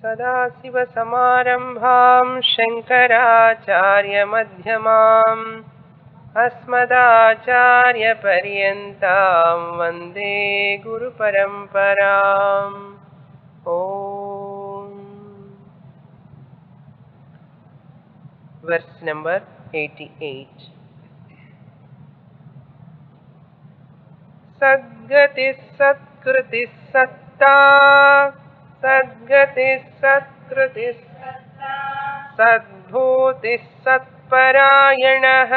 सदाशिवसमारम्भां शङ्कराचार्यमध्यमाम् अस्मदाचार्यपर्यन्तां वन्दे गुरुपरम्पराम्. Om. Verse number 88. Sadgatis Satkritis Satta, Sadgatis Satkritis Sadbhutis Satparayanah,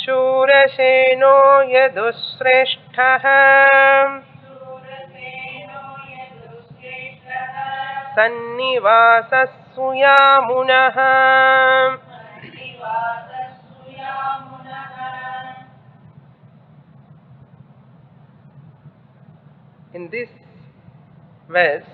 Shuraseno Yadusreshtah, Sannivasassuyamunah. In this verse,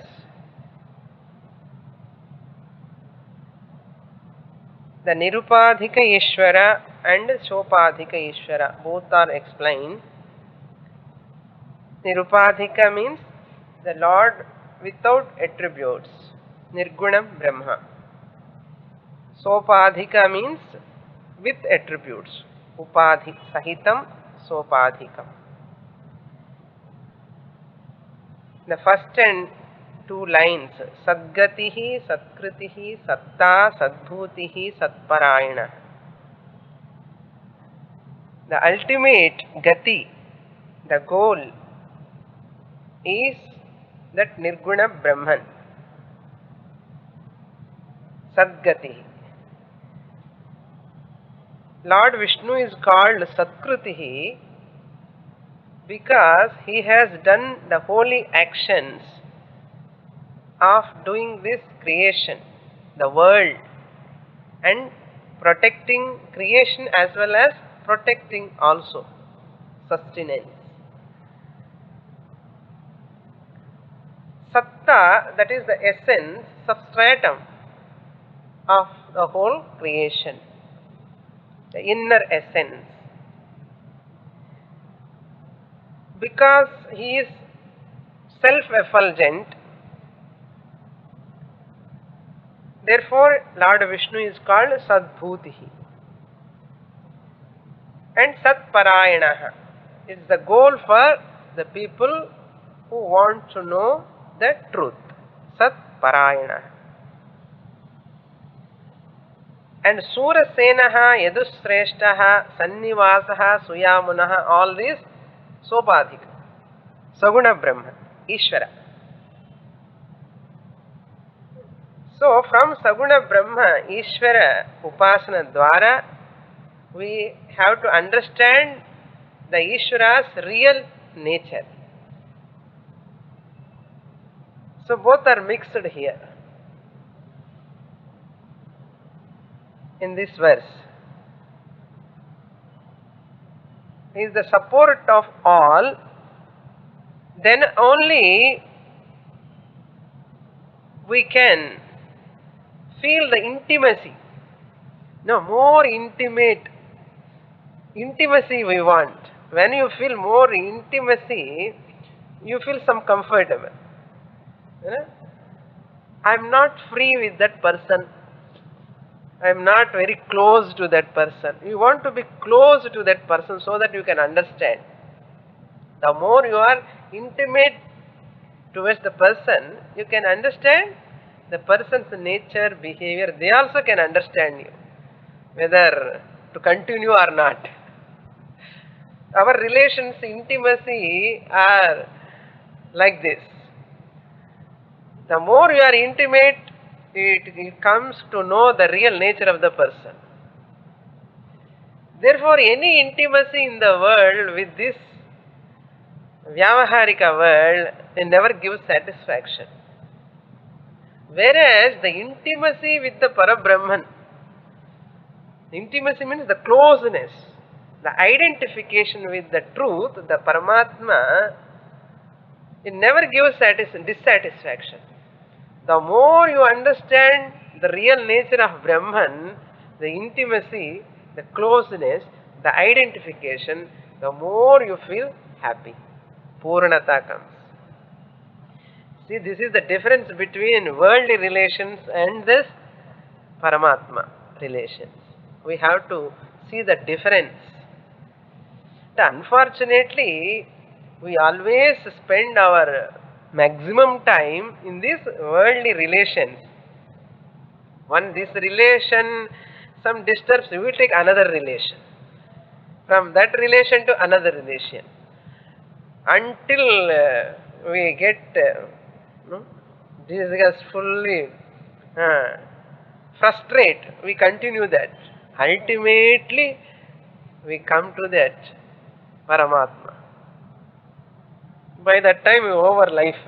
the Nirupadhika Ishvara and Sopadhika Ishvara both are explained. Nirupadhika means the Lord without attributes, Nirgunam Brahma. Sopadhika means with attributes, Upadhi Sahitam Sopadhikam. The first and two lines, Sadgatihi, Satkritihi, Satta, Sadbhutihi, Satparayana. The ultimate Gati, the goal, is that Nirguna Brahman, Sadgatihi. Lord Vishnu is called Satkritihi because he has done the holy actions of doing this creation, the world, and protecting creation as well as protecting also sustenance. Satta, that is the essence, substratum of the whole creation, the inner essence. Because he is self-effulgent, therefore Lord Vishnu is called Sadbhutihi. And Satparayana is the goal for the people who want to know the truth. Satparayana. And Surasenaha, Yadusreshtaha, Sannivasaha, Suyamunaha, all these Sopadhika, Saguna Brahma, Ishvara. So from Saguna Brahma, Ishvara, Upasana Dwara, we have to understand the Ishvara's real nature. So both are mixed here in this verse. He is the support of all, then only we can feel the intimacy. No, more intimacy we want. When you feel more intimacy, you feel some comfortable. You know? I am not free with that person. I am not very close to that person. You want to be close to that person so that you can understand. The more you are intimate towards the person, you can understand the person's nature, behavior. They also can understand you, whether to continue or not. Our relations, intimacy are like this. The more you are intimate, it comes to know the real nature of the person. Therefore, any intimacy in the world with this Vyavaharika world, it never gives satisfaction. Whereas the intimacy with the Parabrahman, intimacy means the closeness, the identification with the truth, the Paramatma, it never gives dissatisfaction. The more you understand the real nature of Brahman, the intimacy, the closeness, the identification, the more you feel happy. Purnata comes. See, this is the difference between worldly relations and this Paramatma relations. We have to see the difference. Unfortunately, we always spend our maximum time in these worldly relations. When this relation some disturbs, we will take another relation. From that relation to another relation. Until we get disgustfully frustrate, we continue that. Ultimately, we come to that Paramatma. By that time, we over life.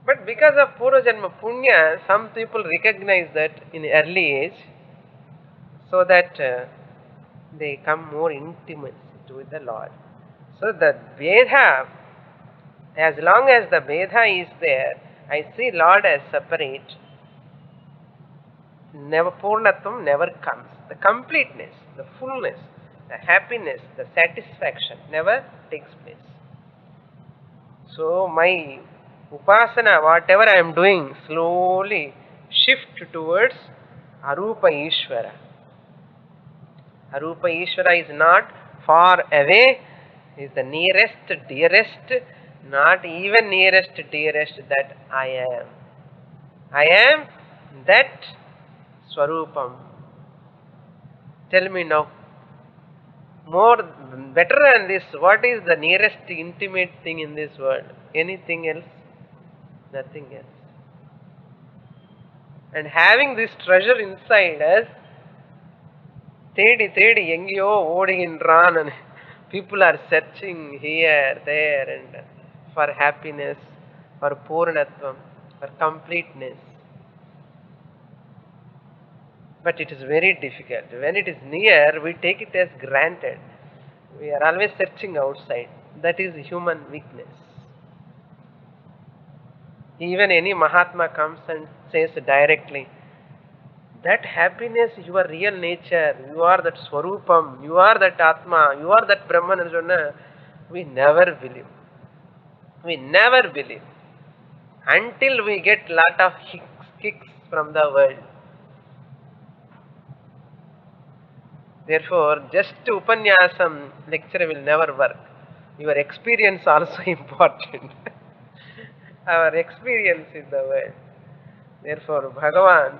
But because of Purva Punya, some people recognize that in early age, so that they come more intimate with the Lord. So the Veda, as long as the Veda is there, I see Lord as separate. Never Purnatvam never comes. The completeness, the fullness, the happiness, the satisfaction never takes place. So my Upasana, whatever I am doing, slowly shift towards Arupa Ishvara. Arupa Ishvara is not far away, is the nearest, dearest, not even nearest, dearest that I am. I am that Swarupam. Tell me now, more, better than this, what is the nearest intimate thing in this world? Anything else? Nothing else. And having this treasure inside us, தேடி தேடி எங்கேயோ ஓடுகின்றான். People are searching here, there, and for happiness, for Purnatvam, for completeness. But it is very difficult. When it is near, we take it as granted. We are always searching outside. That is human weakness. Even any Mahatma comes and says directly, that happiness, your real nature, you are that Swarupam, you are that Atma, you are that Brahman, we never believe. We never believe. Until we get lot of kicks from the world. Therefore, just Upanyasam lecture will never work. Your experience also important. Our experience in the world. Therefore, Bhagavan,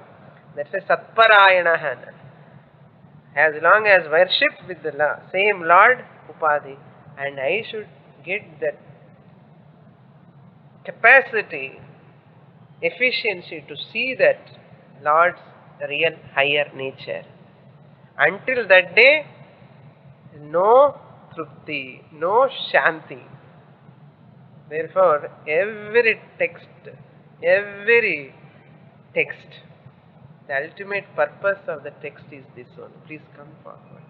that's a Satparayana. As long as worship with the same Lord, Upadhi, and I should get that capacity, efficiency to see that Lord's real higher nature. Until that day, no Trupti, no Shanti. Therefore, every text, the ultimate purpose of the text is this one. Please come forward.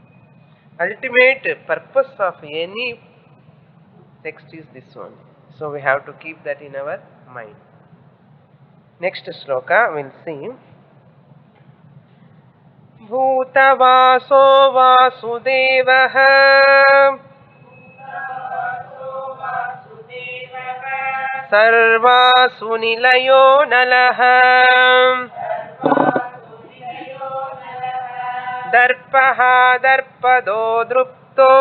Ultimate purpose of any text is this one. So we have to keep that in our mind. Next sloka we'll see. Bhutavaso Vasudevaha Sarvasu Nilayo Nalaha Darpaha Darpado Drupto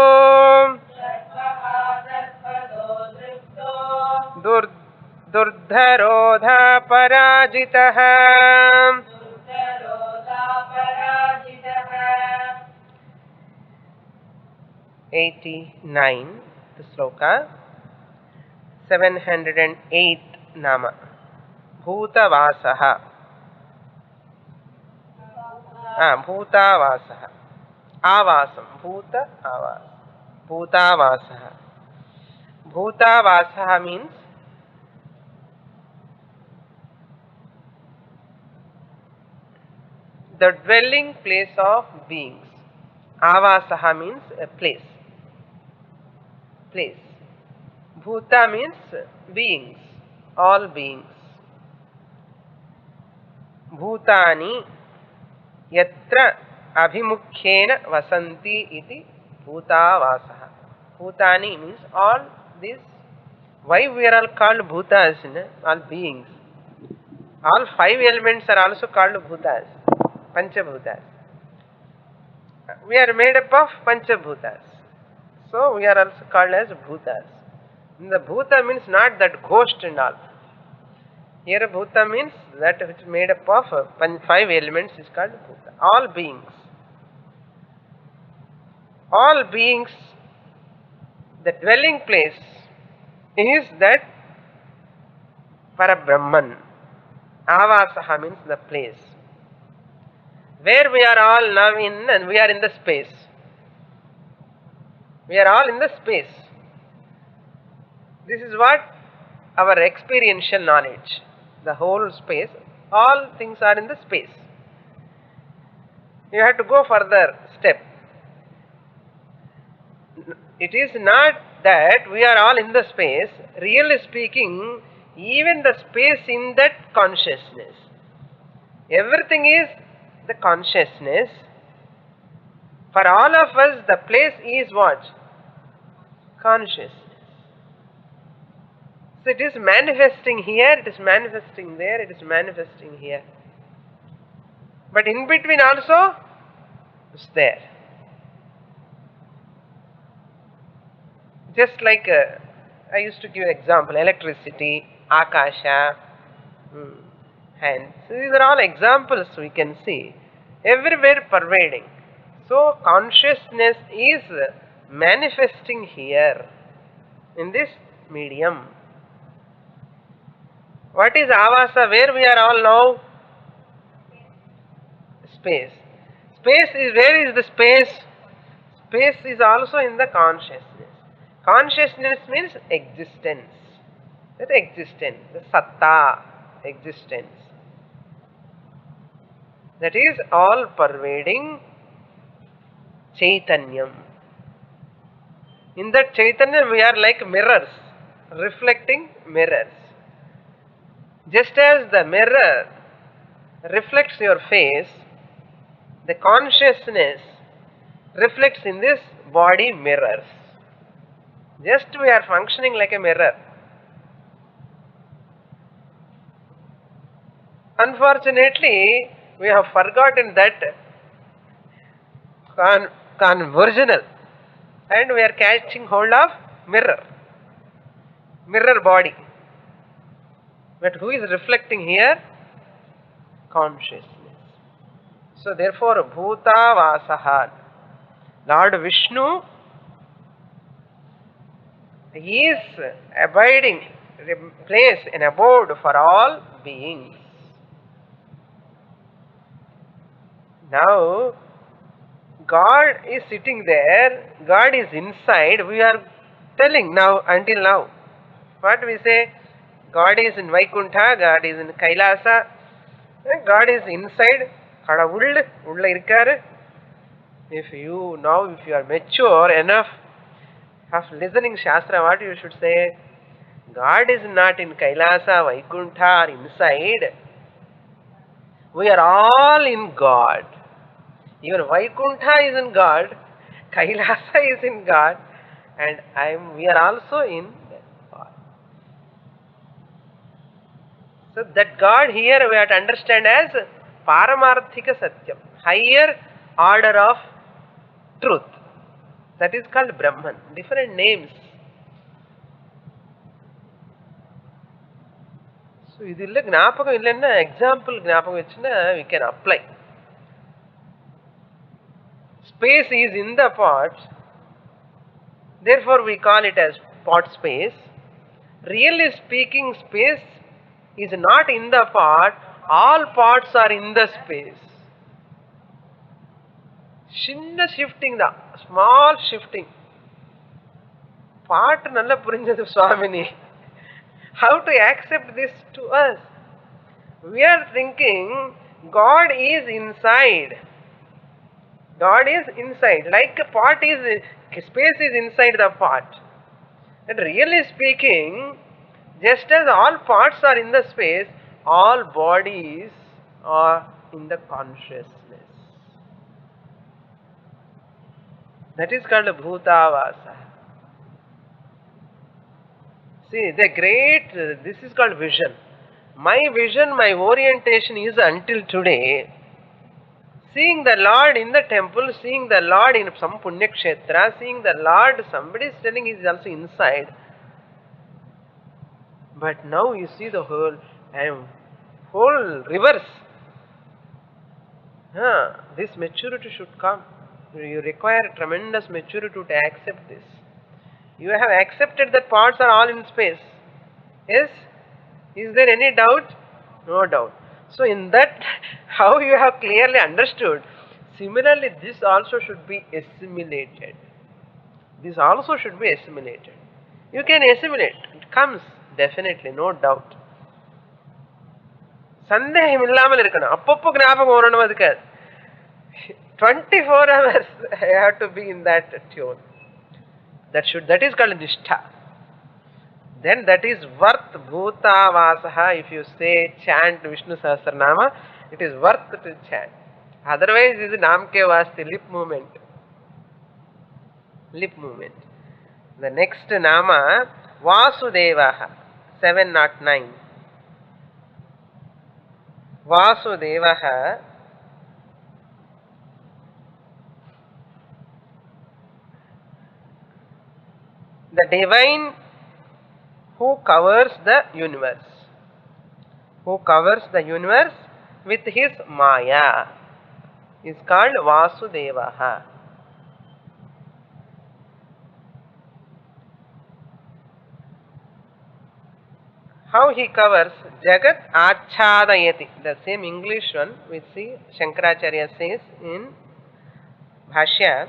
Durdharodha Parajitaha 89 the sloka 708 nama Bhutavasaha Bhutavasaha Avasam Bhuta Avas Bhutavasaha Bhutavasaha means the dwelling place of beings. Avasaha means a place. Bhuta means beings, all beings. Bhutani yatra abhimukhyena vasanti iti bhutavasaha. Bhutani means all these. Why we are all called bhutas? All beings. All five elements are also called bhutas, panchabhutas. We are made up of panchabhutas. So we are also called as bhutas. The bhuta means not that ghost and all. Here bhuta means that which is made up of five elements is called bhuta. All beings. All beings, the dwelling place is that Parabrahman. Avasaha means the place. Where we are all now in, and we are in the space. We are all in the space. This is what our experiential knowledge. The whole space, all things are in the space. You have to go further step. It is not that we are all in the space. Really speaking, even the space in that consciousness. Everything is the consciousness. For all of us, the place is what? Consciousness. So it is manifesting here, it is manifesting there, it is manifesting here. But in between also, it's there. Just like I used to give example, electricity, akasha, hands. So these are all examples we can see. Everywhere pervading. So consciousness is manifesting here in this medium. What is avasa? Where we are all now? Space. Space is, where is the space? Space is also in the consciousness. Consciousness means existence. That existence, the satta, existence. That is all pervading Chaitanyam. In that Chaitanya we are like mirrors, reflecting mirrors. Just as the mirror reflects your face, the consciousness reflects in this body mirrors. Just we are functioning like a mirror. Unfortunately, we have forgotten that conversional, and we are catching hold of mirror body. But who is reflecting here? Consciousness. So therefore, Bhuta Vasaha, Lord Vishnu is abiding place, an abode for all beings. Now, God is sitting there, God is inside, we are telling now, until now. What we say? God is in Vaikuntha, God is in Kailasa, God is inside, Ulla irkaru. If you are mature enough of listening Shastra, what you should say? God is not in Kailasa, Vaikuntha, or inside. We are all in God. Even Vaikuntha is in God, Kailasa is in God, and we are also in God. So that God here we have to understand as Paramarthika Satyam, higher order of truth. That is called Brahman. Different names. So idilla gnapakam illenna example gnapakam vechina we can apply. Space is in the pot, therefore we call it as pot space. Really speaking, space is not in the pot, all pots are in the space. Shinna shifting, the small shifting. Part nalla purinjadu Swamini. How to accept this to us? We are thinking God is inside. God is inside. Like a pot is, space is inside the pot. And really speaking, just as all parts are in the space, all bodies are in the consciousness. That is called Bhutavasa. See, the great, this is called vision. My vision, my orientation is until today, seeing the Lord in the temple, seeing the Lord in some Punya Kshetra, seeing the Lord, somebody is telling he is also inside. But now you see the whole reverse. This maturity should come. You require tremendous maturity to accept this. You have accepted that parts are all in space. Yes? Is there any doubt? No doubt. So in that, how you have clearly understood, similarly this also should be assimilated. This also should be assimilated. You can assimilate. It comes definitely, no doubt. சந்தேகம் இல்லாமல் இருக்கணும். அப்பப்போ ஞாபகம் வரணும் அதுக்கு. 24 hours I have to be in that tune. That is called nishtha. Then that is worth bhuta vasaha. If you say chant Vishnu Sahasranaama, it is worth to chant. Otherwise it is namke vaste, lip movement. Lip movement. The next nama Vasudevaha 709. Vasudevaha, the divine who covers the universe. Who covers the universe with his Maya is called Vasudevaha. How he covers? Jagat Achadayati. The same English one we see Shankaracharya says in Bhashya.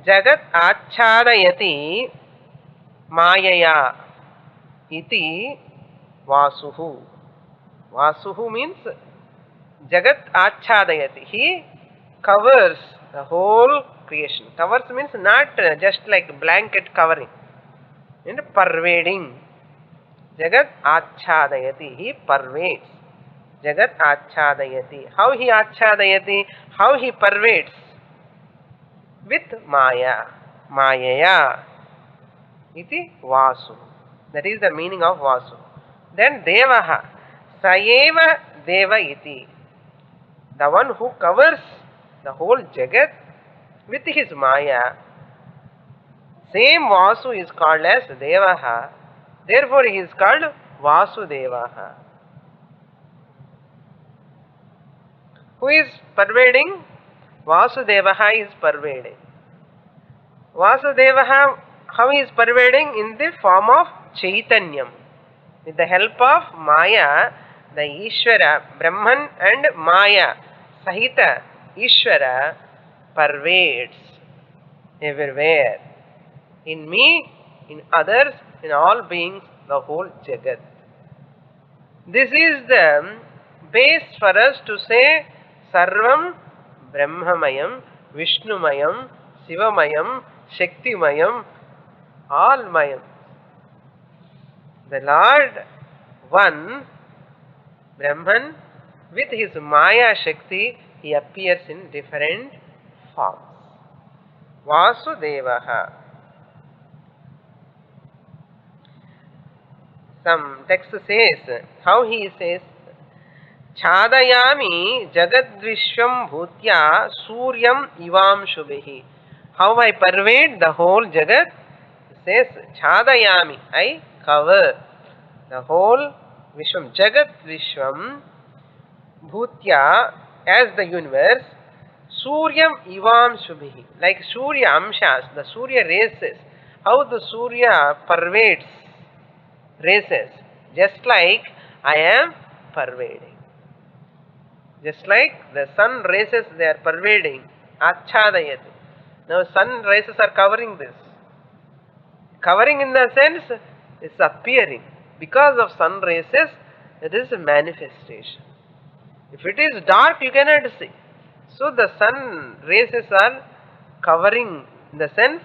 Jagat Achadayati Mayaya iti Vasuhu. Vasuhu means Jagat Achadayati. He covers the whole creation. Covers means not just like blanket covering. And pervading. Jagat Achadayati. He pervades. Jagat Achadayati. How he Achadayati? How he pervades? With Maya. Mayaya. Iti Vasu. That is the meaning of Vasu. Then Devaha. Sayeva Deva iti. The one who covers the whole Jagat with his Maya. Same Vasu is called as Devaha. Therefore he is called Vasudevaha. Who is pervading? Vasudevaha is pervading. Vasudevaha, how he is pervading? In the form of Chaitanyam. With the help of Maya, the Ishvara, Brahman and Maya, Sahita, Ishvara pervades everywhere. In me, in others, in all beings, the whole Jagat. This is the base for us to say Sarvam Brahmamayam, Vishnumayam, Sivamayam, Shaktimayam, all Mayam. The Lord, one, Brahman, with his Maya Shakti, he appears in different forms. Vasudevaha. Some text says, how he says, Chadayami Jagadvishwam Bhutya Suryam Ivam Shubhi. How I pervade the whole Jagat? He says, Chadayami, I cover the whole Vishwam, Jagat Vishwam Bhutya, as the universe, Suryam Ivam Shubhi. Like Surya Amshas, the Surya races. How the Surya pervades races, just like I am pervading. Just like the sun races, they are pervading. Achadayati. Now sun races are covering this. Covering in the sense, it's appearing. Because of sun races, it is a manifestation. If it is dark, you cannot see. So the sun races are covering, in the sense,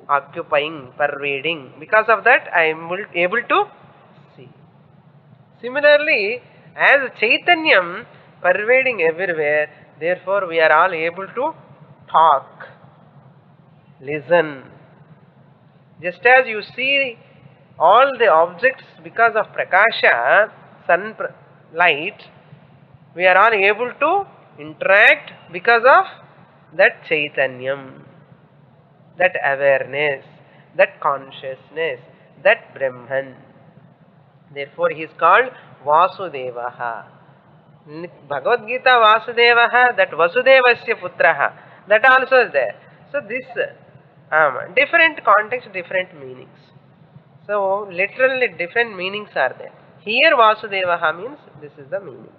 occupying, pervading. Because of that, I am able to see. Similarly, as Chaitanyam pervading everywhere, therefore we are all able to talk, listen. Just as you see All the objects, because of prakasha, light, we are all able to interact because of that chaitanyam, that awareness, that consciousness, that Brahman. Therefore, he is called Vasudevaha. Bhagavad Gita Vasudevaha, that Vasudevasya Putraha, that also is there. So, this different context, different meanings. So, literally different meanings are there. Here, Vasudevaha means this is the meaning.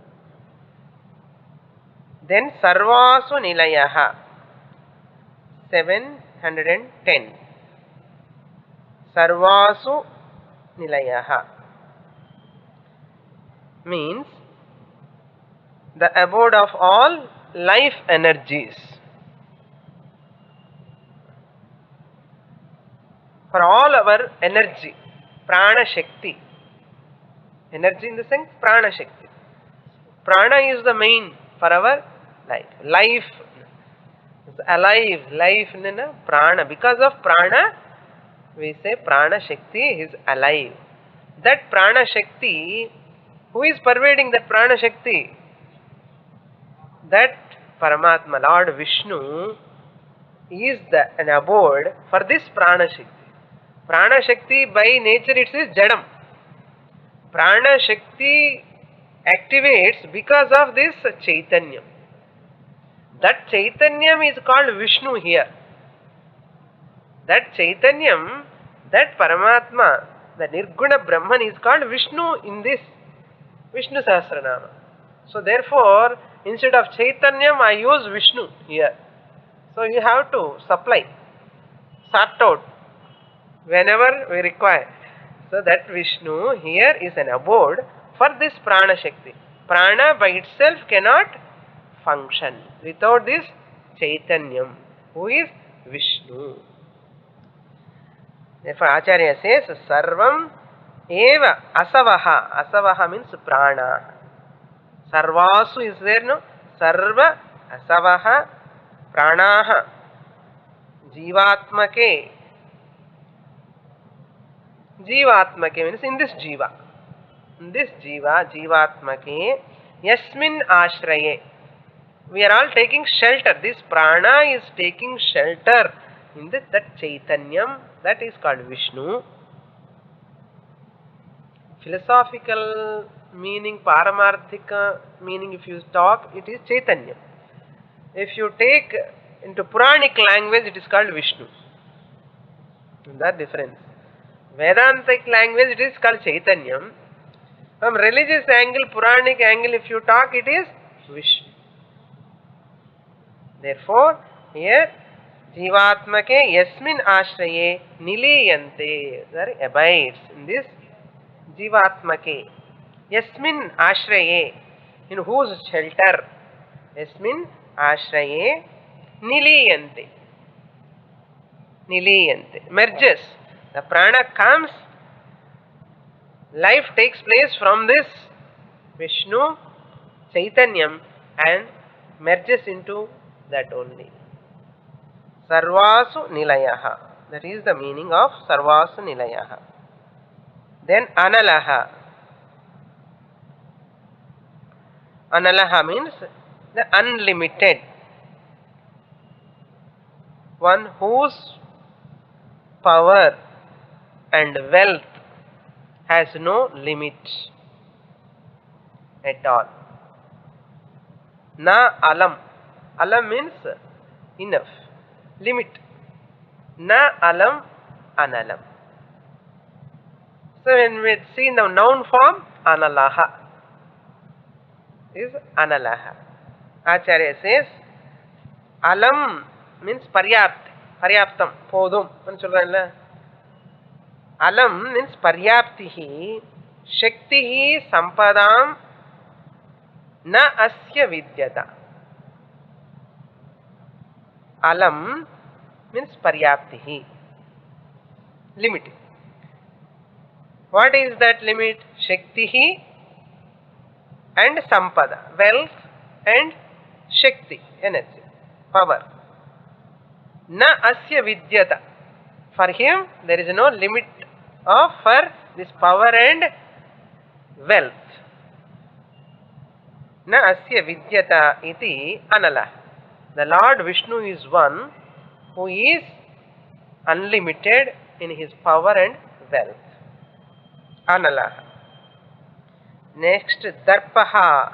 Then, Sarvasu Nilayaha, 710. Sarvasu Nilayaha means the abode of all life energies. For all our energy, prana shakti. Energy in the sense prana shakti. Prana is the main for our life. Life is alive. Life in prana. Because of prana, we say prana shakti is alive. That prana shakti, who is pervading that prana shakti? That Paramatma, Lord Vishnu, is an abode for this prana shakti. Prana shakti by nature it is jadam. Prana shakti activates because of this chaitanyam. That chaitanyam is called Vishnu here. That chaitanyam, that Paramatma, the Nirguna Brahman is called Vishnu in this Vishnu Sahasranaama. So therefore, instead of chaitanyam, I use Vishnu here. So you have to supply, sort out whenever we require. So that Vishnu here is an abode for this prana shakti. Prana by itself cannot function without this chaitanyam, who is Vishnu. Therefore Acharya says, Sarvam eva asavaha. Asavaha means prana. Sarvasu is there, no? Sarva asavaha pranaha jivatmake. Jivatmake means in this jiva. In this jiva, jivatmake, yasmin ashraye. We are all taking shelter. This prana is taking shelter in that chaitanyam, that is called Vishnu. Philosophical meaning, paramarthika meaning, if you talk, it is chaitanyam. If you take into Puranic language, it is called Vishnu. That difference. Vedantic language, it is called chaitanyam. From religious angle, Puranic angle, if you talk, it is Vishnu. Therefore, here, Jivatmake yasmin ashraye niliyante, there abides in this Jivatmake. Yasmin ashraye, in whose shelter? Yasmin ashraye niliyante. Niliyante, merges. The prana comes, life takes place from this Vishnu, Chaitanyam, and merges into that only. Sarvasu Nilayaha. That is the meaning of Sarvasu Nilayaha. Then Analaha. Analaha means the unlimited. One whose power and wealth has no limit at all. Na alam. Alam means enough, limit. Na alam analam. So when we see the noun form, analaha is analaha. Acharya says, alam means paryapti, paryaptam, podum. Alam means paryaptihi, shaktihi sampadam na asya vidyata. Alam means paryaptihi, limit. What is that limit? Shaktihi and sampada, wealth and shakti, energy, power. Na asya vidyata. For him, there is no limit for this power and wealth. Na asya vidyata iti anala. The Lord Vishnu is one who is unlimited in his power and wealth. Anala. Next, darpaha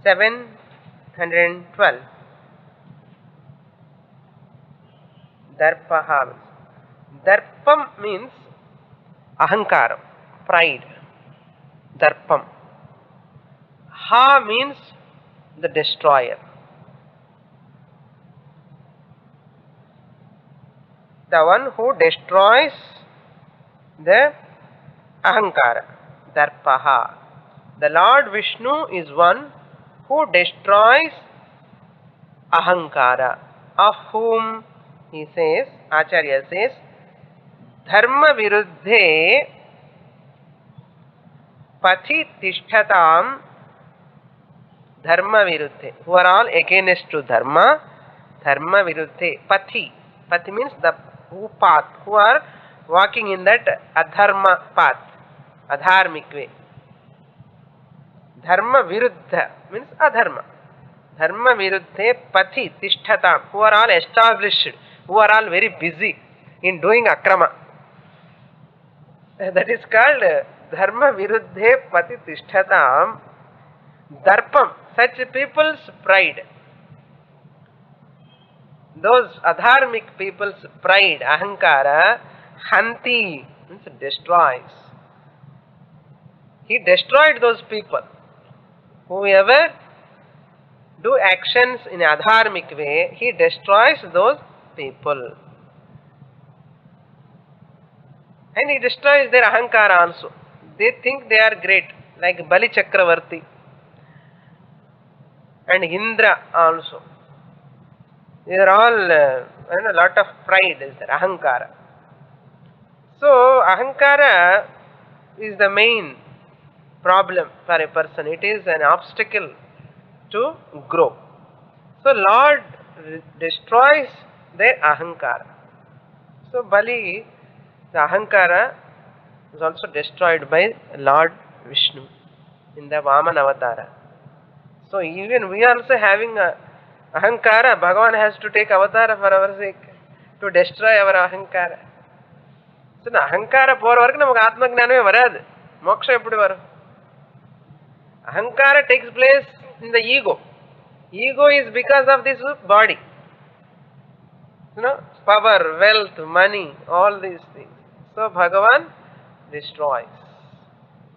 712. Darpaha. Darpam means ahankaram, pride. Darpam. Ha means the destroyer. The one who destroys the ahankara. Darpaha. The Lord Vishnu is one who destroys ahankara. Of whom he says, Acharya says, dharma viruddhe pathi tishthatam. Dharma viruddhe, who are all against to dharma. Dharma viruddhe pathi. Pathi means the path, who are walking in that adharma path, adharmic way. Dharma viruddha means adharma. Dharma viruddhe pathi tishthatam, who are all established, who are all very busy in doing akrama. That is called dharma viruddhe pati tishthatam. Darpam, such people's pride. Those adharmic people's pride, ahankara, hanti, means destroys. He destroyed those people. Whoever do actions in adharmic way, he destroys those people. And he destroys their ahankara also. They think they are great, like Bali Chakravarti and Indra also. They are all a lot of pride is there, ahankara. So ahankara is the main problem for a person. It is an obstacle to grow. So Lord destroys their ahankara. So Bali, the ahankara, is also destroyed by Lord Vishnu in the Vaman Avatara. So even we are also having a ahankara. Bhagavan has to take avatara for our sake to destroy our ahankara. So the ahankara por varaku namak atma gnaname varadu. Moksha eppudu varu. Ahankara takes place in the ego. Ego is because of this body. Power, wealth, money, all these things. So Bhagavan destroys.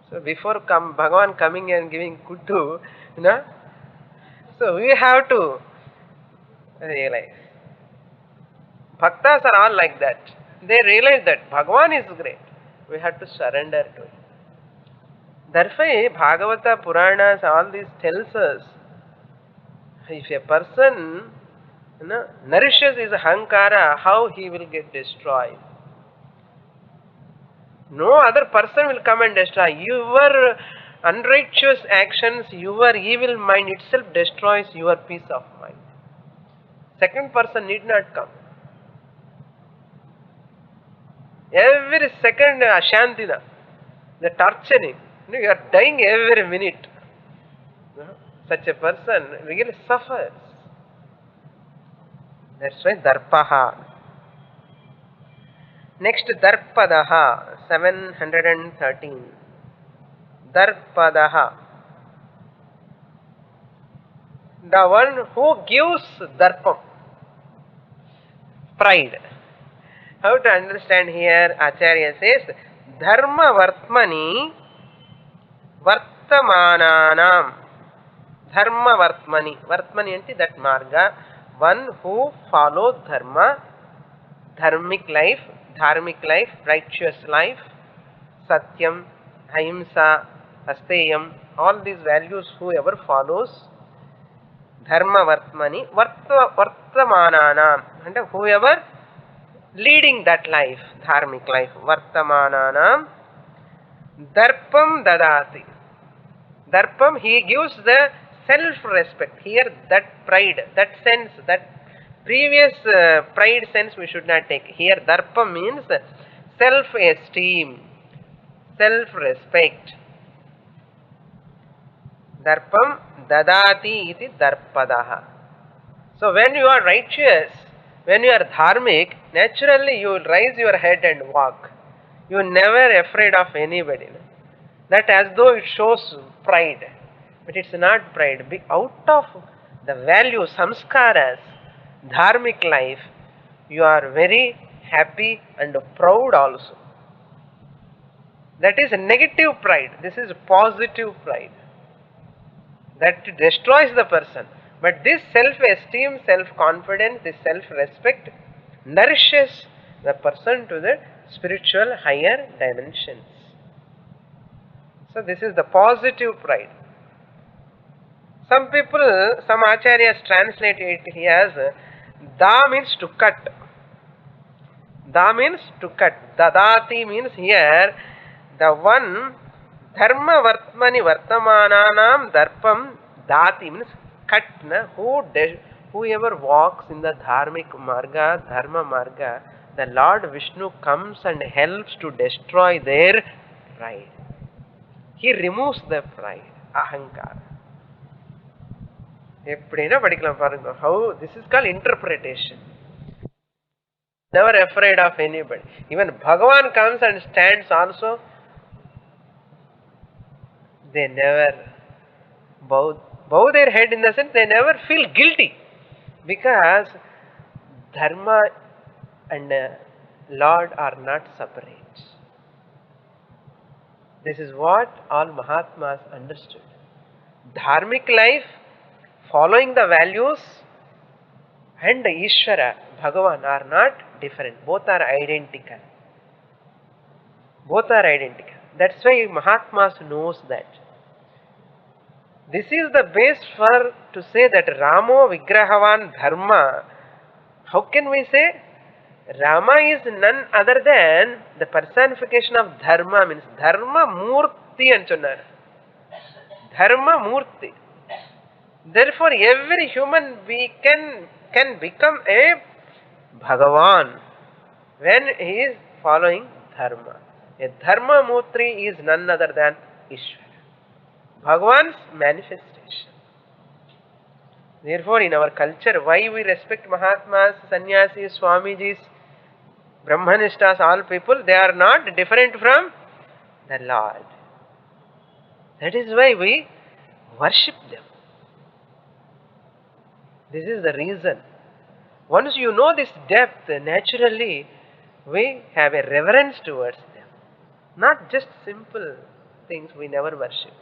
So before Bhagavan coming and giving kuddu, so we have to realize. Bhaktas are all like that. They realize that Bhagavan is great. We have to surrender to it. Therefore, Bhagavata, Puranas, all these tells us, if a person nourishes his ahankara, how he will get destroyed. No other person will come and destroy. Your unrighteous actions, your evil mind itself destroys your peace of mind. Second person need not come. Every second ashantina, the torturing, you are dying every minute. Such a person really suffers. That's why darpaha. Next, darpadaha, 713. Darpadaha. The one who gives darpam, pride. How to understand here? Acharya says, dharma vartmani vartamananam. Dharma vartmani. Vartmani ante that marga. One who follows dharma, dharmic life, righteous life, satyam, ahimsa, asteyam, all these values whoever follows, dharma vartmani, vartamananam, and whoever leading that life, dharmic life, vartamananam, darpam dadati. Darpam, he gives the self-respect. Here that pride, that sense, that previous pride sense we should not take. Here darpa means self-esteem, self-respect. Darpam dadati iti darpadaha. So when you are righteous, when you are dharmic, naturally you will raise your head and walk. You are never afraid of anybody. No? That as though it shows pride. But it's not pride. Out of the value, samskaras, dharmic life, you are very happy and proud also. That is negative pride. This is positive pride. That destroys the person. But this self-esteem, self-confidence, this self-respect nourishes the person to the spiritual higher dimensions. So this is the positive pride. Some people, some acharyas translate it as da means to cut. Da means to cut. Dadati means here the one dharma vartmani vartamananam darpam dati means cut. Na? Whoever walks in the dharmic marga, dharma marga, the Lord Vishnu comes and helps to destroy their pride. He removes the pride, ahankara. எப்படின்னா படிக்கலாம் பாருங்க. How this is called interpretation. Never afraid of anybody. Even Bhagavan comes and stands also. They never bow their head, in the sense they never feel guilty, because dharma and Lord are not separate. This is what all Mahatmas understood. Dharmic life, following the values, and Ishvara, Bhagavan are not different. Both are identical. Both are identical. That's why Mahatmas knows that. This is the base for to say that Ramo Vigrahavan Dharma. How can we say? Rama is none other than the personification of Dharma, means Dharma Murti anchunar. Dharma Murti. Therefore, every human can become a Bhagavan when he is following Dharma. A Dharma Murti is none other than Ishvara, Bhagavan's manifestation. Therefore, in our culture, why we respect Mahatmas, Sannyasis, Swamijis, Brahmanishtas, all people, they are not different from the Lord. That is why we worship them. This is the reason. Once you know this depth, naturally we have a reverence towards them. Not just simple things we never worship.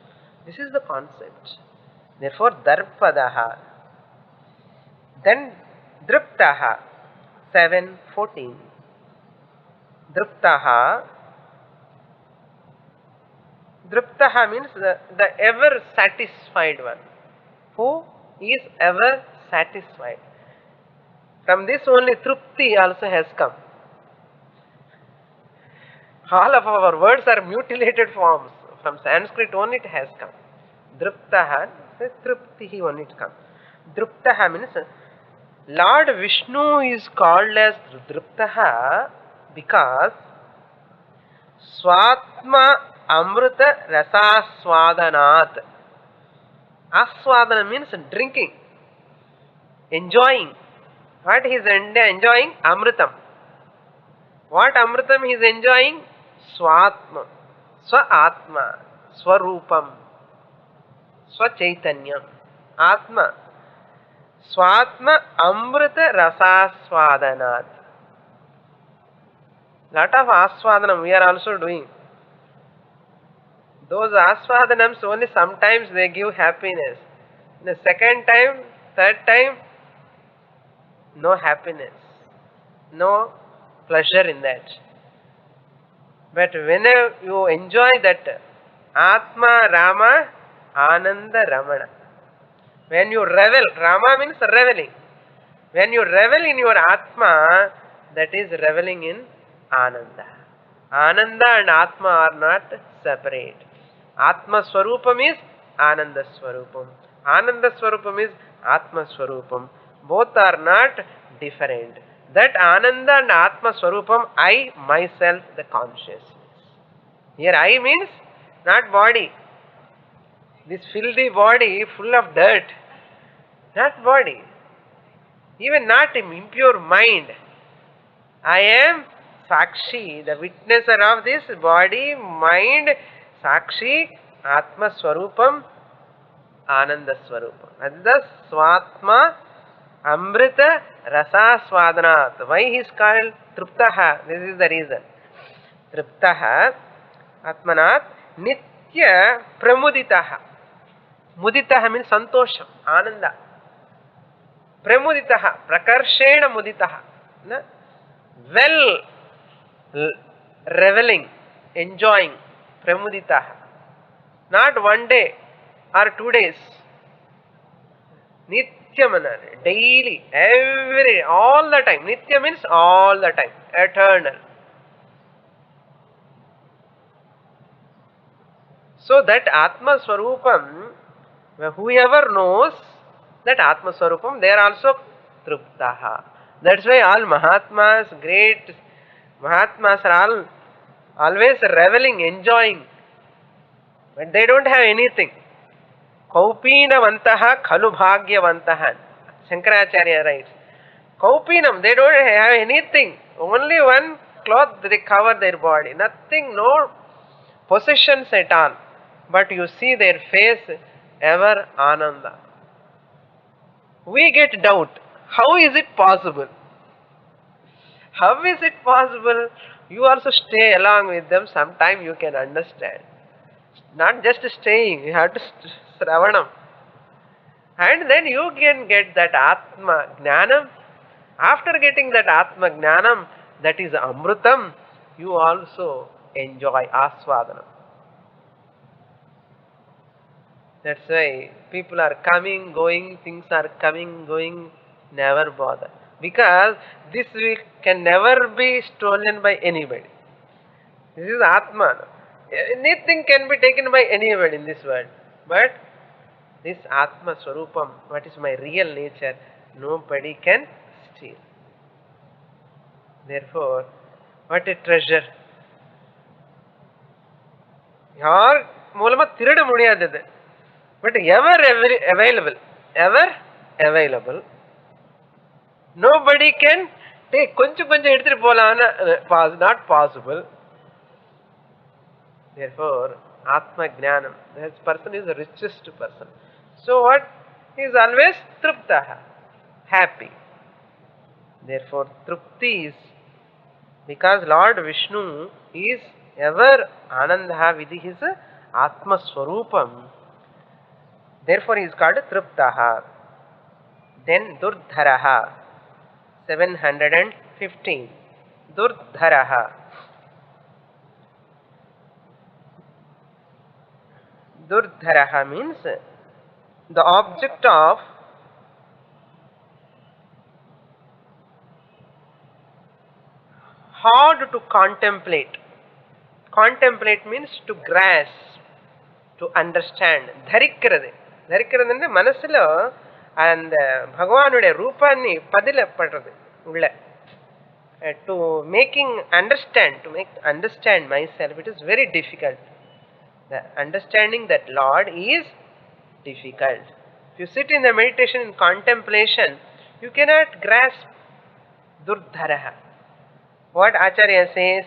This is the concept. Therefore, Darpadaha. Then Druptaha, 7:14. Druptaha. Druptaha means the ever satisfied one. Who is ever satisfied. From this only Trupti also has come. All of our words are mutilated forms. From Sanskrit only it has come. Druptaha, Truptihi only it comes. Druptaha means Lord Vishnu is called as Druptaha because Swatma Amrita Rasaswadanat. Aswadana means drinking, enjoying. What he is enjoying? Amritam. What Amritam he is enjoying? Swatma, Swa-Atma, Swarupam, Swa-Chaitanyam, Atma. Swatma Amrita Rasaswadanat. Lot of Aswadanam we are also doing. Those Aswadanams only sometimes they give happiness. The second time, third time, no happiness, no pleasure in that. But whenever you enjoy that Atma Rama Ananda Ramana, when you revel, Rama means reveling. When you revel in your Atma, that is reveling in Ananda. Ananda and Atma are not separate. Atma Swarupam is Ananda Swarupam. Ananda Swarupam is Atma Swarupam. Both are not different. That Ananda and Atma Swarupam, I myself, the consciousness. Here I means not body. This filthy body full of dirt. Not body. Even not impure mind. I am Sakshi, the witnesser of this body, mind, Sakshi, Atma Swarupam, Ananda Swarupam. That is the Swatma Amrita Rasa Swadanat. Why he is called Triptaha? This is the reason. Triptaha Atmanat Nitya Pramuditaha. Muditaha means Santosham, Ananda. Pramuditaha, Prakarshena Muditaha. Well reveling, enjoying, Pramuditaha. Not one day or 2 days. Nityamana, daily, every, all the time. Nitya means all the time, eternal. So that Atma Swarupam, whoever knows that Atma Swarupam, they are also Truptaha. That's why all Mahatmas, great Mahatmas are always reveling, enjoying. But they don't have anything. Kaupinavantaha khalu bhagyavantaha. Shankaracharya writes. Kaupinam, they don't have anything. Only one cloth they cover their body. Nothing, no possessions at all. But you see their face ever Ananda. We get doubt. How is it possible? How is it possible? You also stay along with them. Sometime you can understand. Not just staying, you have to Sravanam. And then you can get that Atma Jnanam. After getting that Atma Jnanam, that is Amrutam, you also enjoy Aswadanam. That's why people are coming, going, things are coming, going, never bother. Because this can never be stolen by anybody. This is Atma. Anything can be taken by anybody in this world. But this Atma Swarupam, what is my real nature, nobody can steal. Therefore, what a treasure. Yaar moolama thirada mudiyadadu. But ever available. Nobody can take konchu eduthu polana, not possible. Therefore, Atma Jnanam, this person is the richest person. So what? He is always Truptaha, happy. Therefore, Trupti is, because Lord Vishnu is ever Ananda with his Atma Swarupam. Therefore, he is called Truptaha. Then Durdharaha, 715. Durdharaha. Durdharaha means the object of hard to contemplate. Contemplate means to grasp, to understand. Dharikkirathu. Dharikkirathu ande manasilo and Bhagawanude roopanni padila padrathu ulla. To making understand, to make understand myself, it is very difficult. The understanding that Lord is difficult. If you sit in the meditation in contemplation, you cannot grasp Durdharaha. What Acharya says,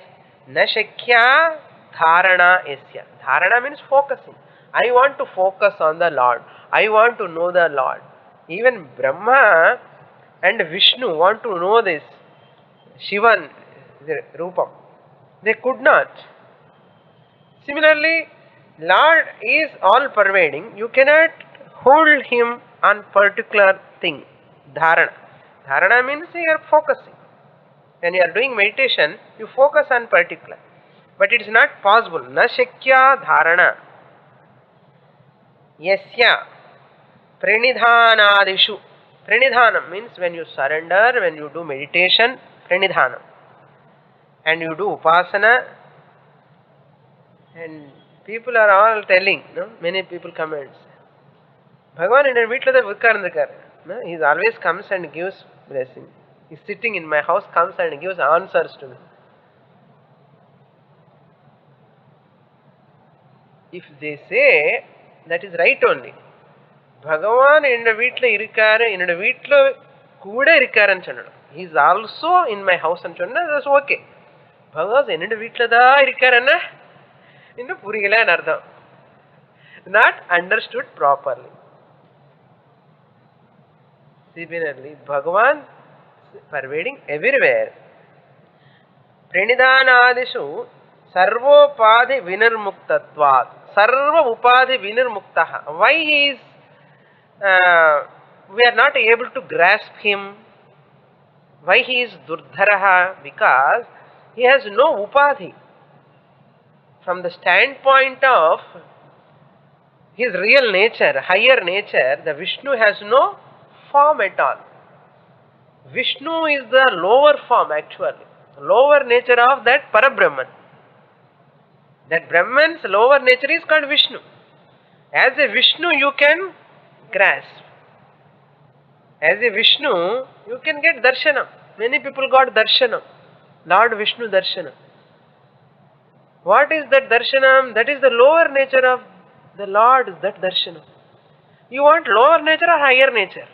Na Shakya Dharana Esya. Dharana means focusing. I want to focus on the Lord. I want to know the Lord. Even Brahma and Vishnu want to know this. Shivan, Rupam. They could not. Similarly, Lord is all pervading. You cannot hold him on particular thing. Dharana. Dharana means you are focusing. When you are doing meditation, you focus on particular. But it is not possible. Na shakya dharana. Yasya pranidhanadishu. Pranidhanam means when you surrender, when you do meditation, pranidhanam. And you do upasana. And people are all telling, no? Many people comments. Bhagavan in a veetla da ukkarandukar. He always comes and gives blessing. He's sitting in my house, comes and gives answers to me. If they say, that is right only. Bhagavan என்னோட வீட்டில் இருக்காரு, என்னோட வீட்டில் கூட இருக்காருன்னு சொல்லணும். He is also in my house ன்னு சொன்னா that's okay. பகவான் என்னோட வீட்டில் தான் இருக்காருன்னா இன்னும் புரியலன்னு அர்த்தம். Not understood properly. Similarly, Bhagavan pervading everywhere. Pranidhanadishu sarvopadhi vinirmuktatvat. Sarva upadhi vinirmuktaha. Why he is we are not able to grasp him? Why he is durdharaha? Because he has no upadhi. From the standpoint of his real nature, higher nature, the Vishnu has no form at all. Vishnu is the lower form actually, lower nature of that Parabrahman. That Brahman's lower nature is called Vishnu. As a Vishnu you can grasp. As a Vishnu you can get darshanam. Many people got darshanam. Lord Vishnu darshanam. What is that darshanam? That is the lower nature of the Lord, is that darshanam. You want lower nature or higher nature?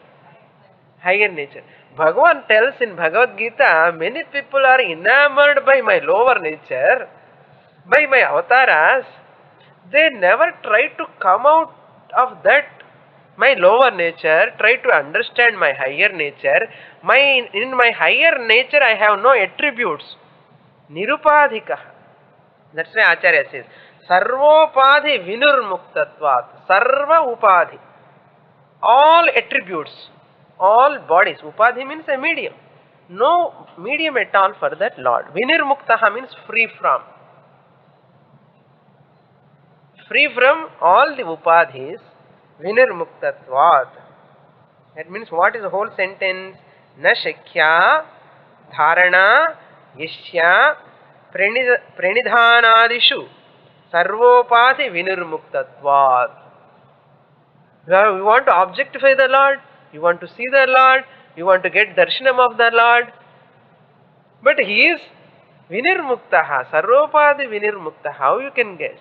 Higher nature. Bhagavan tells in Bhagavad Gita, many people are enamored by my lower nature, by my avataras. They never try to come out of that, my lower nature, try to understand my higher nature. In my higher nature I have no attributes. Nirupadhika. That's why Acharya says, Sarvopadhi vinurmuktatvat. Sarva upadhi. All attributes, all bodies. Upadhi means a medium. No medium at all for that Lord. Vinirmuktaha means free from. Free from all the upadhis. Vinirmuktatvat. That means what is the whole sentence? Na shakya dharana yashya pranidhanadishu sarvopadhi vinirmuktatvat. You want to objectify the Lord, you want to see the Lord, you want to get darshanam of the Lord, but he is vinirmuktaha, sarvopadhi vinirmuktaha. How you can guess?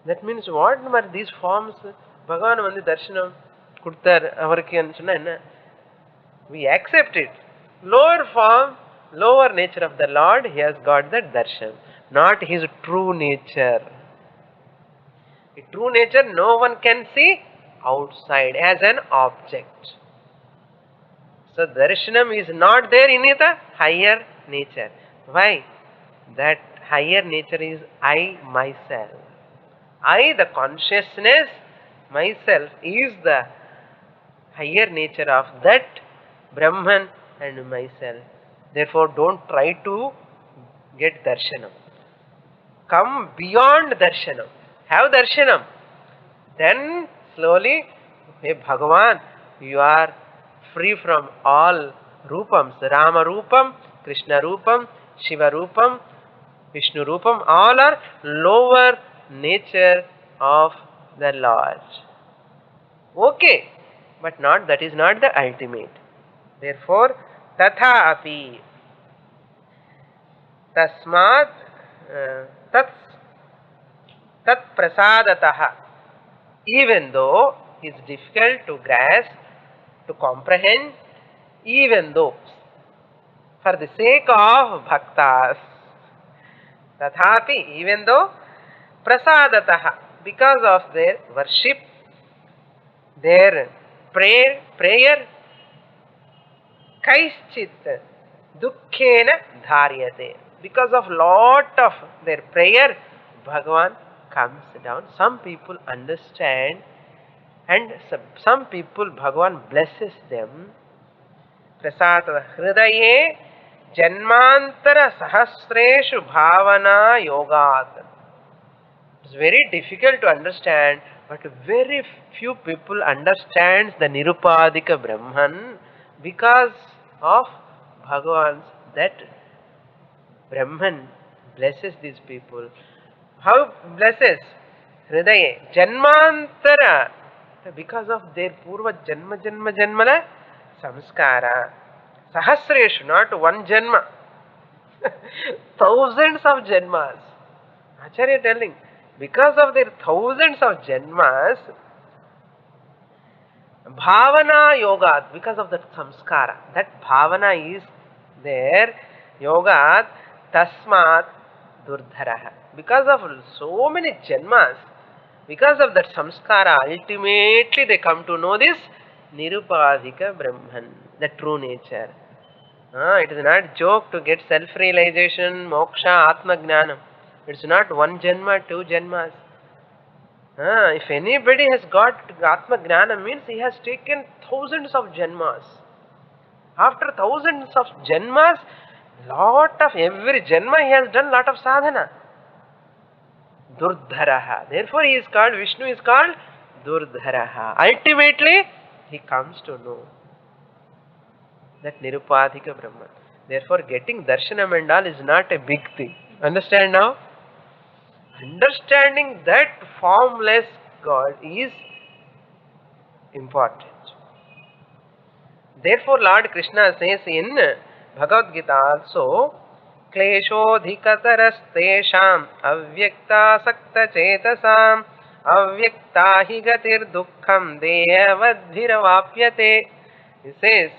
That means what were these forms? Bhagavan vandu darshanam kudthar avarku nu sonna enna? We accept it. Lower form, lower nature of the Lord, he has got that darshan, not his true nature. The true nature no one can see outside as an object. So darshanam is not there in the higher nature. Why? That higher nature is I myself. I, the consciousness, myself, is the higher nature of that Brahman and myself. Therefore, don't try to get darshanam. Come beyond darshanam. Have darshanam. Then slowly, hey Bhagavan, you are free from all rupams. Rama rupam, Krishna rupam, Shiva rupam, Vishnu rupam. All are lower nature of the Lord. Okay, but not, that is not the ultimate. Therefore, tatha api tasmat tat prasadataha. Even though it is difficult to grasp, to comprehend, even though for the sake of bhaktas, tathapi, even though prasadataha, because of their worship, their prayer, kaischit dukkhena dharyate. Because of lot of their prayer, Bhagavan comes down. Some people understand, and some people Bhagavan blesses them. Prasada hridaye janmantara sahasreshu bhavana yogat. It's very difficult to understand, but very few people understands the Nirupadika Brahman because of Bhagavan's, that Brahman blesses these people. How blesses? Hridaye janmantara, because of their purva janmala samskara. Sahasreshu, not one Janma. Thousands of Janmas. Acharya telling, because of their thousands of Janmas, Bhavana Yogat, because of that samskara, that Bhavana is there, Yogat, Tasmat Durdharaha. Because of so many Janmas, because of that samskara, ultimately they come to know this Nirupadhika Brahman, the true nature. It is not joke to get self-realization, moksha, Atma Gnanam. It's not one Janma, two Janmas. If anybody has got Atma Gnana, means he has taken thousands of Janmas. After thousands of Janmas, every Janma he has done lot of sadhana. Durdharaha. Therefore he is called, Vishnu is called Durdharaha. Ultimately, he comes to know that Nirupadhika Brahman. Therefore, getting darshanam and all is not a big thing. Understand now? Understanding that formless God is important. Therefore, Lord Krishna says in Bhagavad Gita also, Kleshodhikatarastesham avyakta sakta chetasam avyakta hi gatir dukkham deyavadhiravapyate. He says,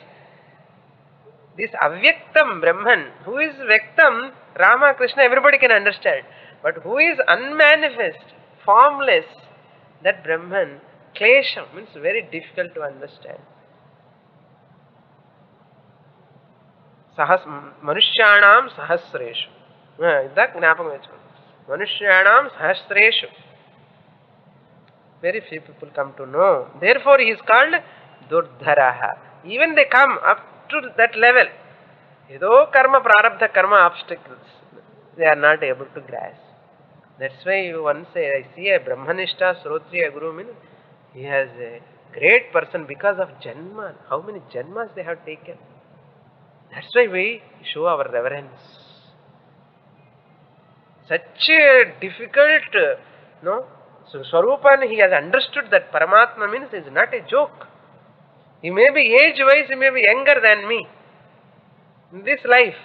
this avyaktam Brahman, who is Vyaktam, Rama, Krishna, everybody can understand. But who is unmanifest, formless, that Brahman, Klesham, means very difficult to understand. Manushyanam Sahasreshu. That gnapam vechukonu. Manushyanam Sahasreshu. Very few people come to know. Therefore, he is called Durdharaha. Even they come up to that level. Though karma, prarabdha karma obstacles, they are not able to grasp. That's why one say, I see a Brahmanishta, Srotriya Guru, means he has a great person because of Janma. How many Janmas they have taken? That's why we show our reverence. Such a difficult, no? So Swarupan, he has understood that Paramatma means is not a joke. He may be age-wise, he may be younger than me in this life.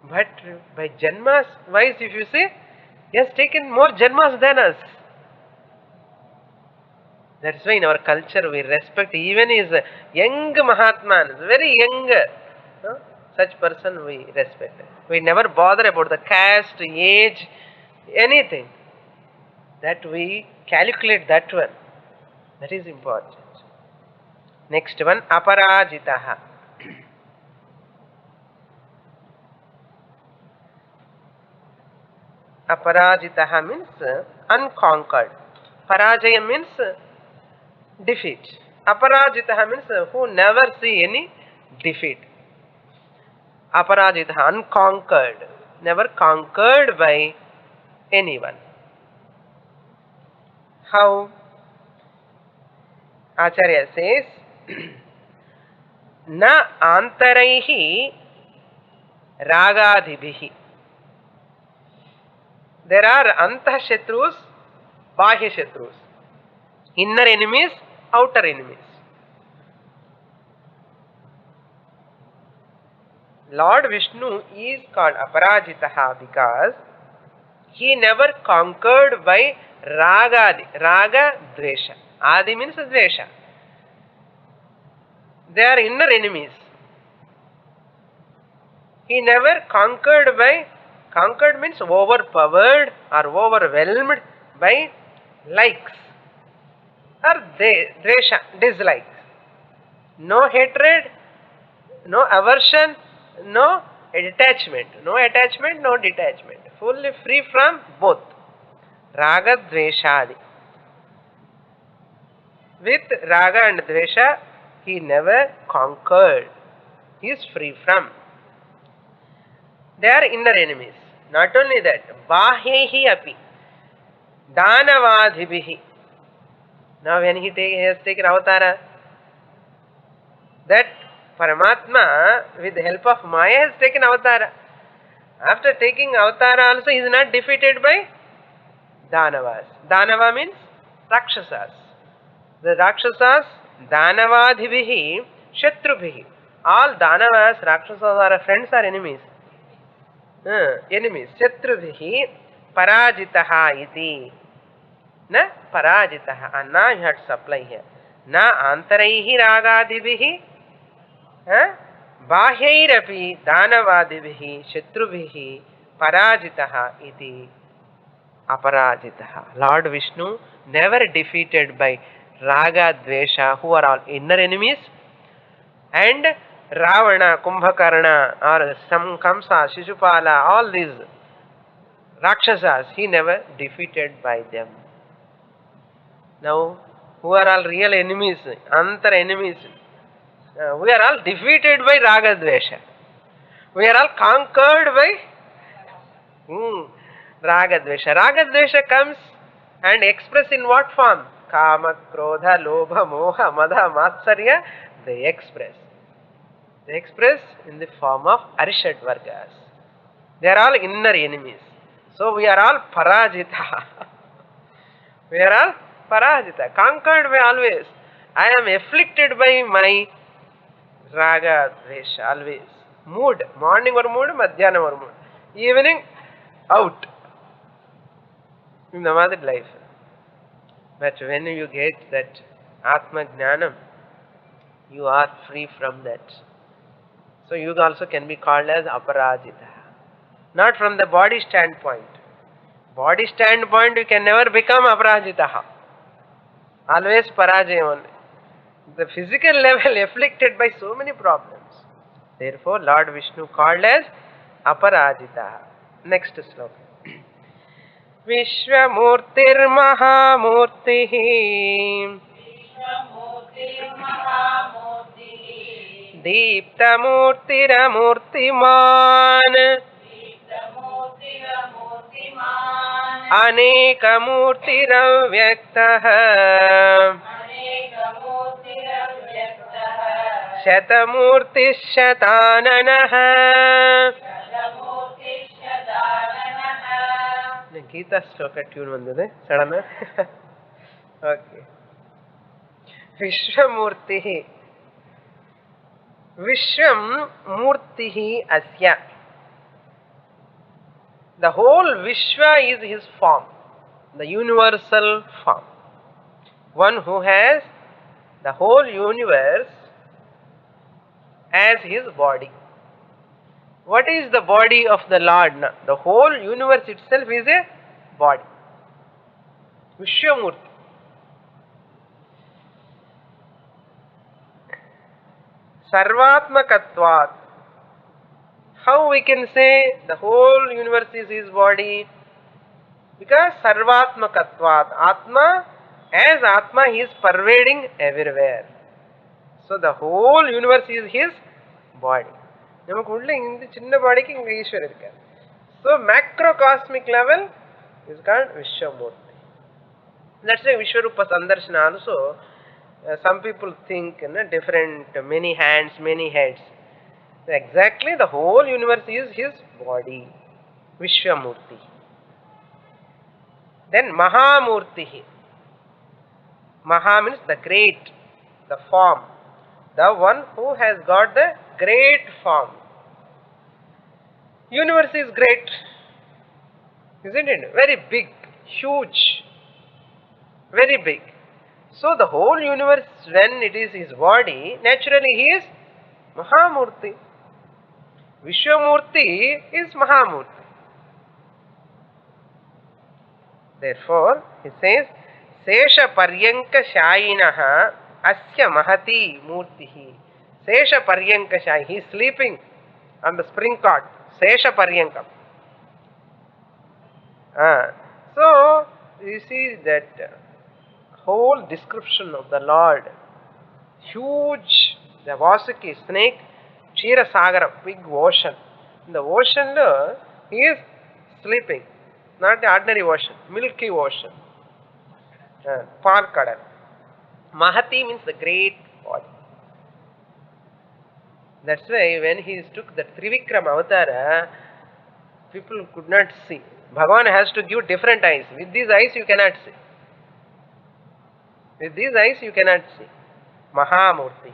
But by Janmas wise, if you say, he has taken more Janmas than us. That's why in our culture we respect even his young Mahatman, very young, no? Such person we respect. We never bother about the caste, age, anything. That we calculate that one. That is important. Next one, Aparajitaha. Aparajitaha means unconquered. Parajaya means defeat. Aparajitaha means who never see any defeat. Aparajitaha, unconquered, never conquered by anyone. How? Acharya says, Na antaraihi ragadibhihi. There are antah shatrus, bahya shatrus. Inner enemies, outer enemies. Lord Vishnu is called Aparajitaha because he never conquered by Ragadi. Raga, Dvesha. Adi means Dvesha. They are inner enemies. He never conquered by, conquered means overpowered or overwhelmed by likes or Dvesha, dislike. No hatred, no aversion, no detachment. No attachment, no detachment. Fully free from both. Raga, Dveshadi. With Raga and Dvesha, he never conquered. He is free from. They are inner enemies. Not only that, Bahyehi api. Danavadhibhihi. Now when he has taken avatara, that Paramatma, with the help of Maya, has taken avatara. After taking avatara also, he is not defeated by Danavas. Danava means Rakshasas. The Rakshasas, Danavadhibhihi, Shatrubhihi. All Danavas, Rakshasas are friends or enemies? Enemies. Shatrubhihi parajitaha iti. Na parajitaha. Anna you had to supply here. Na antaraihi ragadibhihi. Bahyairapi Danavadibhihi Shatrubhihi parajitaha iti. Aparajitaha. Lord Vishnu never defeated by Raga, Dvesha, who are all inner enemies, and Ravana, Kumbhakarna, or some Kamsa, Shishupala, all these Rakshasas, he never defeated by them. Now, who are all real enemies, antar enemies? We are all defeated by Raga, Dvesha. We are all conquered by Raga, Dvesha. Raga, Dvesha comes and express in what form? Kama, Krodha, Lobha, Moha, Madha, Matsarya. They express. They express in the form of Arishad Vargas. They are all inner enemies. So we are all Parajita. We are all Parajita. Conquered by always. I am afflicted by my Raga, Dvesha, always. Mood. Morning or mood, Madhyana or mood. Evening, out. In the mother life. But when you get that Atma Jnanam, you are free from that. So you also can be called as Aparajita. Not from the body standpoint. Body standpoint, you can never become Aparajita. Always Parajaya only. The physical level afflicted by so many problems. Therefore, Lord Vishnu called as Aparajita. Next sloka. Vishwamurtir Mahamurtihi Deeptamurtiramurtiman Anekamurtiravyaktaha Shatamurtishatananaha. Gita sloka tune vandade sadana. Okay. Vishwamurtihi. Vishwam Murtihi Asya. The whole Vishwa is his form, the universal form. One who has the whole universe as his body. What is the body of the Lord? The whole universe itself is a body. Vishwamurti. Sarvatmakatvat. How we can say the whole universe is his body? Because Sarvatmakatvat. Atma, as Atma, he is pervading everywhere. So the whole universe is his body. நமக்கு உள்ள இந்த சின்ன பாடிக்கு இங்க ஈஸ்வரர் இருக்கார். So macrocosmic level is called Vishwamurti. That's why Vishwarupa Sandarshana also some people think different, many hands, many heads. So exactly the whole universe is his body. Vishwamurti. Then Mahamurti. Maha means the great, the form. The one who has got the great form. Universe is great, isn't it? Very big, huge, very big. So the whole universe, when it is his body, naturally he is Mahamurti. Vishwamurti is Mahamurti. Therefore, he says, Sesha Paryanka Shayinaha Asya Mahati Murtihi. Sesha Paryanka Shayi. He is sleeping on the spring cot. Sesha Paryankam. So, you see that whole description of the Lord. Huge, the Vasuki snake, Kshira Sagara, big ocean. In the ocean, he is sleeping. Not the ordinary ocean, milky ocean. Parkadal. Mahati means the great body. That's why when he took the Trivikram avatar, people could not see. Bhagavan has to give different eyes. With these eyes you cannot see. With these eyes you cannot see. Mahamurti.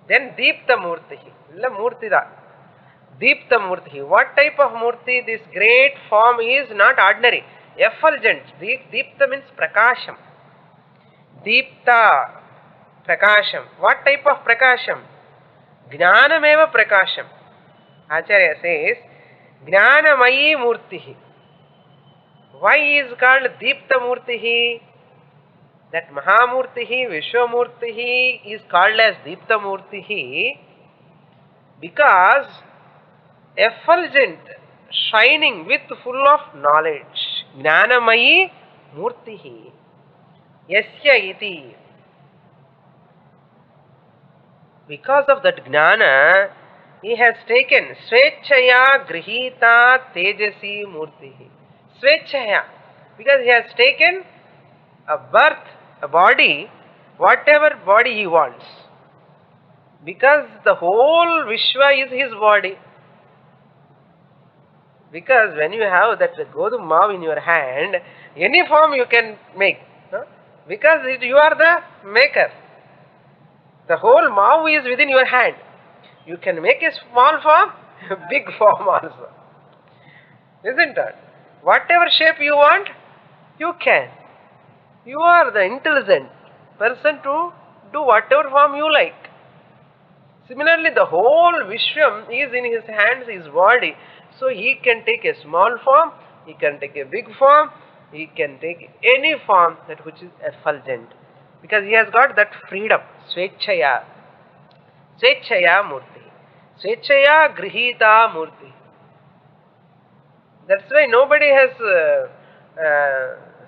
Then Deepta Murti. Illa Murti da. Deepta Murti. What type of Murti? This great form is not ordinary. Effulgent. Deepta means Prakasham. Deepta. Prakasham. What type of Prakasham? Jnanameva Prakasham. Acharya says, Jnanamayi Murtihi. Why is called Deepta Murtihi? That Mahamurtihi, Vishwamurtihi is called as Deepta Murtihi because effulgent, shining with full of knowledge. Jnanamayi Murtihi. Yasya iti. Because of that Jnana, he has taken Svechaya Grihita Tejasi Murtihi. Svechaya. Because he has taken a birth, a body, whatever body he wants. Because the whole Vishwa is his body. Because when you have that Godum Mav in your hand, any form you can make. No? Because you are the maker. The whole Mav is within your hand. You can make a small form, a big form also. Isn't it? Whatever shape you want, you can. You are the intelligent person to do whatever form you like. Similarly, the whole Vishwam is in his hands, his body. So he can take a small form, he can take a big form, he can take any form that which is effulgent. Because he has got that freedom. Svechaya. Svechaya Murti. Svechaya Grihita Murti. That's why nobody has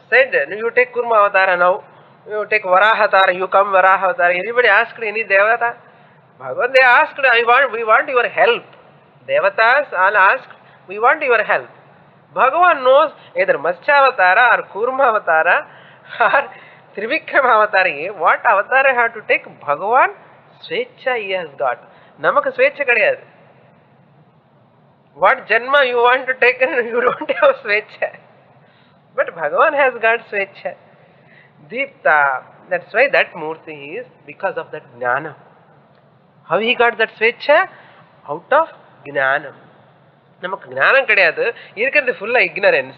said, you take Kurma Avatara now, you take Varaha Avatara, you come Varaha Avatara. Anybody asked any Devata? Bhagavan, they asked, we want your help. Devatas all asked, we want your help. Bhagavan knows either Matsya Avatara or Kurma Avatara or Trivikrama Avatara. What Avatara I have to take? Bhagavan, Svecha he has got. Namaka Svecha kadiyadu. What Janma you want to take and you don't have Svecha. But Bhagavan has got Svecha. Deepta. That's why that Murti is because of that Jnana. How he got that Svecha? Out of Jnanam. Namak Jnanam kadiyadu. Irukkiradhu full ignorance.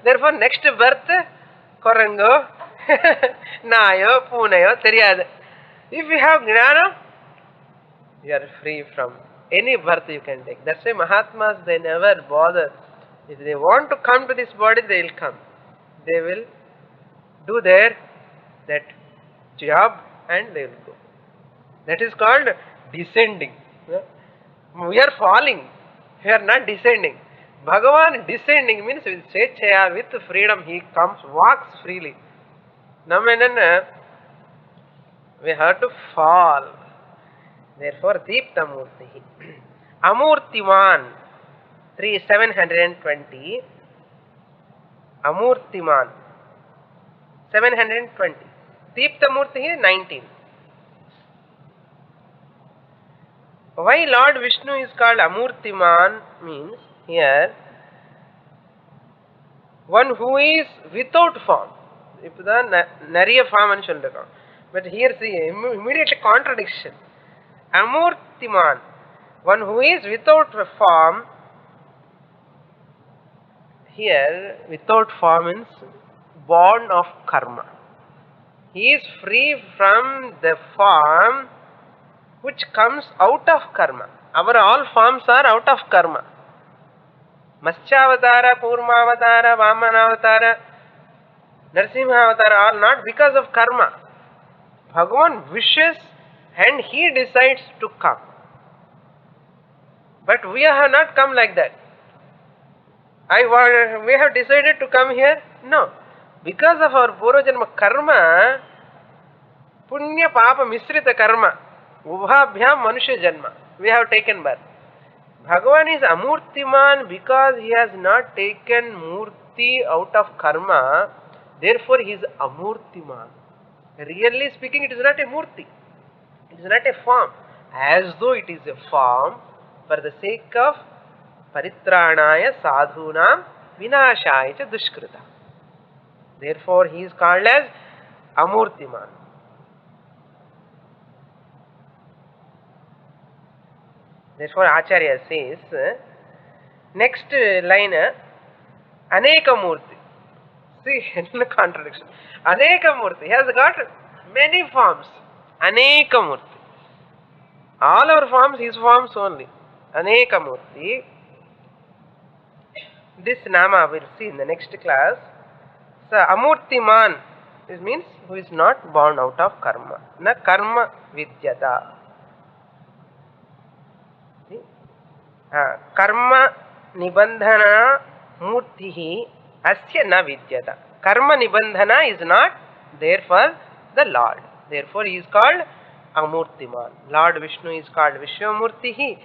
Therefore next birth, Korango, Nayo, Punayo, Theriyadu. If you have Jnanam, you are free from any birth you can take. That's why Mahatmas, they never bother. If they want to come to this body, they will come. They will do that job and they will go. That is called descending. We are falling. We are not descending. Bhagavan descending means with Svechaya, with freedom, he comes, walks freely. Namanan, we have to fall. Therefore, Deepta Murti. Amurtiman, 720. Amurtiman, 720. Deepta Murti, 19. Why Lord Vishnu is called Amurtiman means here one who is without form. Ippudan nariya form ani sollirukkom. But here see immediate contradiction. Amurtiman, one who is without form. Here without form means born of karma. He is free from the form which comes out of karma. Our all forms are out of karma. Matsyavatara, Kurmavatara, Vamanavatara, Narsimhavatara are not because of karma. Bhagavan wishes and he decides to come. But we have not come like that. We have decided to come here? No. Because of our Purvajanma karma, Punya Papa Misrita karma, Ubhabhyam Manusya Janma, we have taken birth. Bhagavan is Amurtiman because he has not taken Murti out of karma, therefore he is Amurtiman. Really speaking, it is not a Murti. It is not a form. As though it is a form for the sake of Paritranaya Sadhunam Vinashaya cha Dushkrita. Therefore he is called as Amurtiman. Therefore, Acharya says, next line, Aneka Murti. See, no contradiction. Aneka Murti. He has got many forms. Aneka Murti. All our forms, his forms only. Aneka Murti. This Nama we'll see in the next class. So, Amurtiman, this means who is not born out of karma. Na karma vidyata. Karma nibandhana murtihi asya na vidyata. Karma nibandhana is not there for the Lord. Therefore, he is called Amurtiman. Lord Vishnu is called Vishwamurtihi,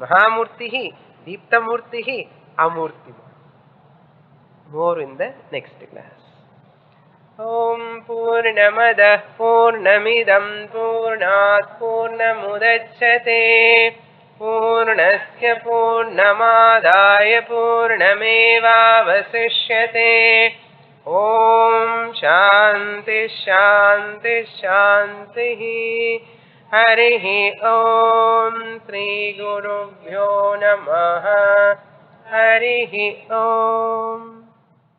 Mahamurtihi, Deeptamurtihi, Amurtiman. More in the next class. Om Purnamadah Purnamidam Purnat Purnamudachyate Purnasya Purnamadaya Purnamevavasishyate. Om Shanti Shanti Shanti. Harihi Om Sri Gurubhyo Namaha. Harihi Om.